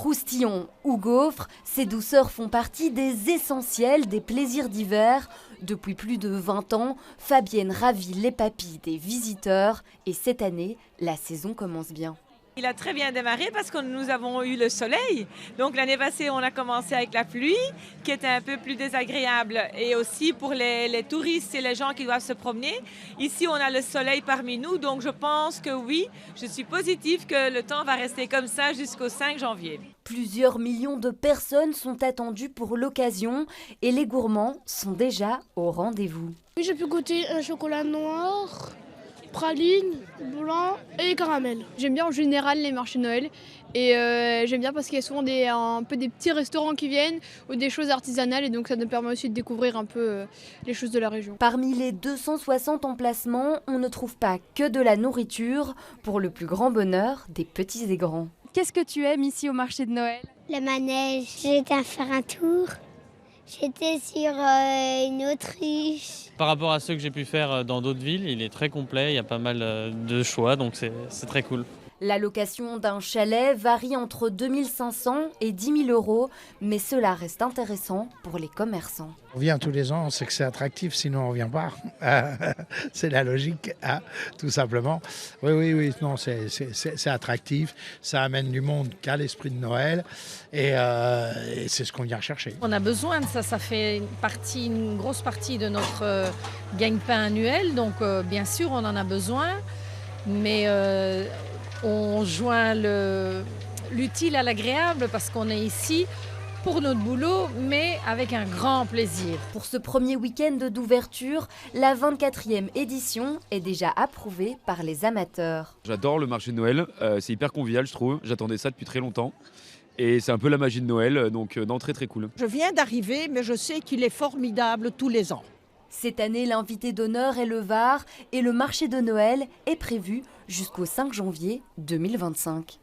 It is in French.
Croustillons ou gaufres, ces douceurs font partie des essentiels des plaisirs d'hiver. Depuis plus de 20 ans, Fabienne ravit les papilles des visiteurs et cette année, la saison commence bien. Il a très bien démarré parce que nous avons eu le soleil. Donc l'année passée, on a commencé avec la pluie qui était un peu plus désagréable. Et aussi pour les touristes et les gens qui doivent se promener. Ici, on a le soleil parmi nous. Donc je pense que oui, je suis positive que le temps va rester comme ça jusqu'au 5 janvier. Plusieurs millions de personnes sont attendues pour l'occasion et les gourmands sont déjà au rendez-vous. Oui, j'ai pu goûter un chocolat noir, praline, blanc et caramel. J'aime bien en général les marchés de Noël et j'aime bien parce qu'il y a souvent un peu des petits restaurants qui viennent ou des choses artisanales et donc ça nous permet aussi de découvrir un peu les choses de la région. Parmi les 260 emplacements, on ne trouve pas que de la nourriture pour le plus grand bonheur des petits et grands. Qu'est-ce que tu aimes ici au marché de Noël? Le manège, j'ai été faire un tour. J'étais sur une Autriche. Par rapport à ceux que j'ai pu faire dans d'autres villes, il est très complet, il y a pas mal de choix, donc c'est très cool. La location d'un chalet varie entre 2 500 et 10 000 euros, mais cela reste intéressant pour les commerçants. On vient tous les ans, on sait que c'est attractif, sinon on ne vient pas. C'est la logique, tout simplement. Oui, non, c'est attractif, ça amène du monde qu'à l'esprit de Noël et c'est ce qu'on vient rechercher. On a besoin de ça, ça fait une grosse partie de notre gagne-pain annuel, donc bien sûr on en a besoin, mais on joint l'utile à l'agréable parce qu'on est ici pour notre boulot, mais avec un grand plaisir. Pour ce premier week-end d'ouverture, la 24e édition est déjà approuvée par les amateurs. J'adore le marché de Noël, c'est hyper convivial je trouve, j'attendais ça depuis très longtemps. Et c'est un peu la magie de Noël, donc non, très très cool. Je viens d'arriver, mais je sais qu'il est formidable tous les ans. Cette année, l'invité d'honneur est le Var et le marché de Noël est prévu jusqu'au 5 janvier 2025.